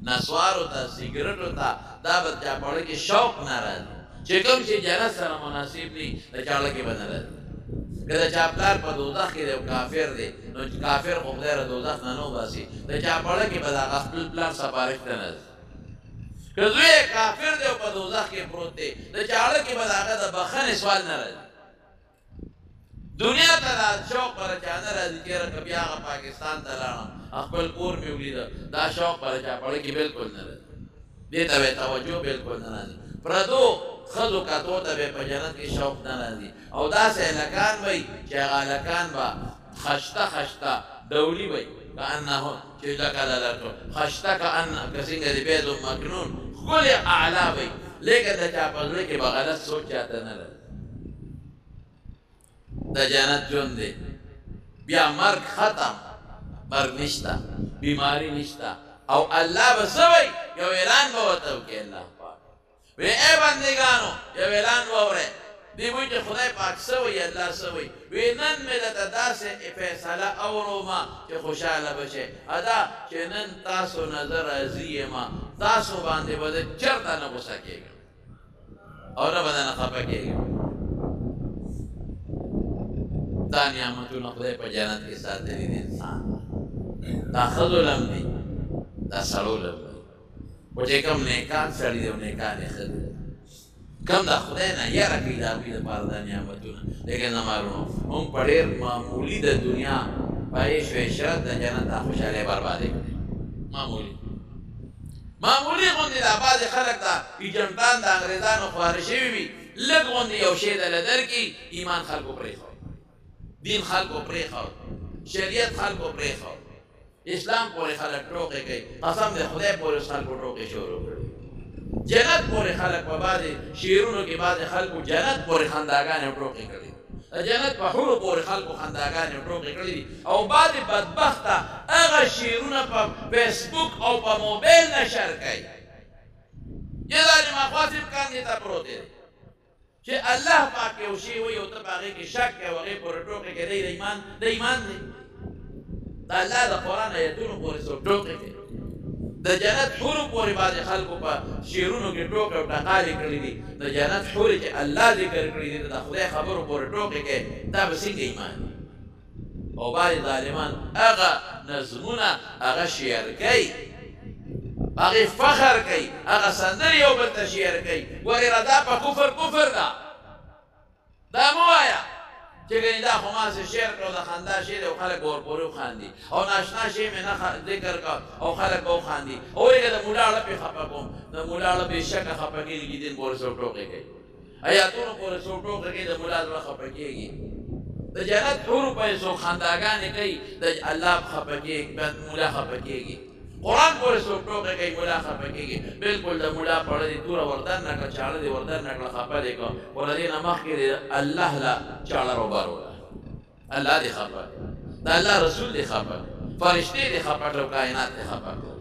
Speaker 1: نسوارو ته سیګریټو ته دا به چا پړ کې شوق نه راځي چې کوم چې جنت سره مناسب دي د چاړه کې بدل راځي کله چې خپل په دوزخ کې یو کافر دی نو کافر خو خدای را دوزخ نه نو باسي د چا پړ کې به دا خپل پلان سپارښت نه راځي کله کافر دی په دوزخ کې پروت دی د چاړه کې به دا د بخنه سوال نه راځي دنیا ته دا شوق پر چانه راځي چې بیا پاکستان ته لاړم خپل کور مې ولید دا شوق پر چا پړ کې بالکل نه راځي دې ته توجه بالکل نه راځي پردو خذو کاتو ته په جنت کې شوق نه راځي او دا سه لکان وای چې غالکان با خشته دولی وای کانه چې لکاله لکو خشته کان کسینګ دې بيد مکنون کل اعلی وای لیکن دا چا په لږ کې بغلط سوچ چاته نه راځي دا جنت جون دی بیا مرگ ختم مرگ نشتا بیماری نشتا او الله بسوي یو اعلان بوتو کې الله پاک وی اے بندگانو یو اعلان وره دی وی چې خدای پاک سوي الله سوي وی نن مې د داسې فیصله اوروما چې خوشاله بشه ادا چې نن تاسو نظر ازیما تاسو باندې بده چرته نه غوسه کېږي او نه بدن خپه کېږي دا نعمتونه خدای په جنت کې ساتلي دي انسان دا خذلم دي دا سړولم او چې کوم نیکان سړي دی او نیکانې ښځې کوم د خدای نه یاره کوي د هغوی دپاره دا نعمتونه لیکن نه معلومه موږ په ډېر معمولي د دنیا په عیش و عشرت د جنت دا خوشحالۍ بربادې کړې معمولي غوندې دا بعضې خلک دا ایجنټان د انګریزانو خواره شوي وي لږ غوندې یو شی دله درکړي ایمان خلکو پرېښود دین خلکو پرېښود شریعت خلکو پرېښود اسلام پورې خلک ټوکې کوي قسم د خدای پورې خلکو ټوکې شروع کړي جنت پورې خلک په بعضې شعرونو کې بعضې خلکو جنت پورې خنداګانې ټوکې کړي جنت په حورو پورې خلکو خنداګانې ټوکې کړي دي او بعضې بدبخته هغه شعرونه په فیسبوک او په موبایل نشر کوي یې ظالم اخواص امکان دې ته پروت دی چې الله پاک یو شی وایي او ته په هغې کې شک کوې او هغې پورې ټوکې کوې د ایمان دی د الله د قرآن ایتونو پورې څوک ټوکې کوي د جنت حورو پورې بعضې خلکو په شعرونو کې ټوکې او ټقالې کړي دي د جنت حورې چې الله ذکر کړي دي د خدای خبرو پورې ټوکې کوي دا به څنګه ایمان دی او بعضې ظالمان هغه نظمونه هغه شعر کوي هغې فخر کوي هغه سندرې یو بل ته شعر کوي ګورې دا په کفر ده دا مه وایه چې ګنې دا خو ما څه شعر کړو د خندا شی دی او خلک به ورپورې وخاندي او ناشنا شی مې نه ذکر کړ او خلک به وخاندي او وایي د ملا اړه پې خفه کوم د ملا اړه بېشکه خفه کېږي دین پورې څوک ټوکې کوي ایاتونو پورې څوک ټوکې کوي د ملا زړه خفه کېږي د جنت حورو پورې څوک خنداګانې کوي د الله خفه کېږي ملا خفه کېږي قرآن پورې څوک ټوکې کوي ملا خفه کېږي بالکل د ملا پړه دي توره وردن نه کړه چاړه دې وردن نه کړه خفه دې کړه ور دې نه مخکې دې الله له چاړه روباروله الله دې خفه د الله رسول دې خفه فرشتې دې خفه کړه کائنات دې خفه کړه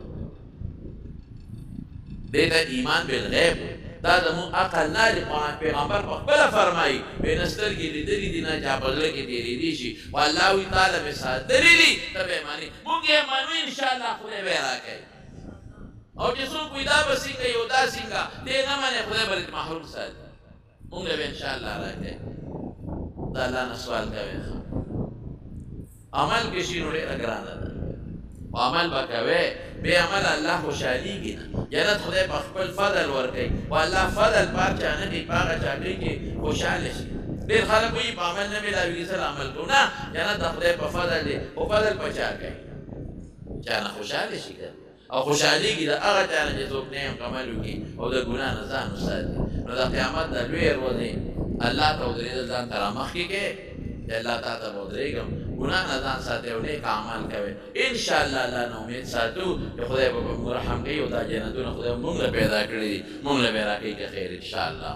Speaker 1: دې ته ایمان بالغیب دا زموږ عقل نه دی قرآن پیغمبر په خپله فرمایي بې نه سترګې لیدلي دي نه چا په زړه کې تېرېدي شي خو الله وایي تعالی مې ساتلي دي ته به یې منې مونږ یې منو انشاءالله خدای به یې راکوي او چې څوک وایي دا به څنګه یو دا څنګه دې نه منې خدای به دې محروم ساتي مونږ به انشاءالله راکوي د الله نه سوال کوي عمل کې شي نو ډېره ګرانه ده او عمل به کوې بې عمله الله خوشحالېږي نه جنت خدای په خپل فضل ورکوي او الله فضل په هر چا نه کوي په هغه چا کوي چې خوشحاله شي ډېر خلک وایي په عمل نه مېلاوېږي سره عمل کوو نه جنت د خدای په فضل دی او فضل په چا کوي چا نه خوشحاله شي که او خوشحاليږي د هغه چا نه چې څوک نیک عمل وکړي او د ګناه نه ځان وساتي. نو د قیامت د لویې ورځې الله ته ودرېدل ځان ته رامخکې کړې چې الله تا ته به ودرېږم، ګناه نه ځان ساتئ او نیک اعمال کوئ. انشاءالله الله نه امید ساتو چې خدای به موږ رحم کوي او دا جنتونه خدای موږ له پیدا کړي دي، موږ له به راکوي که خیر انشاءالله.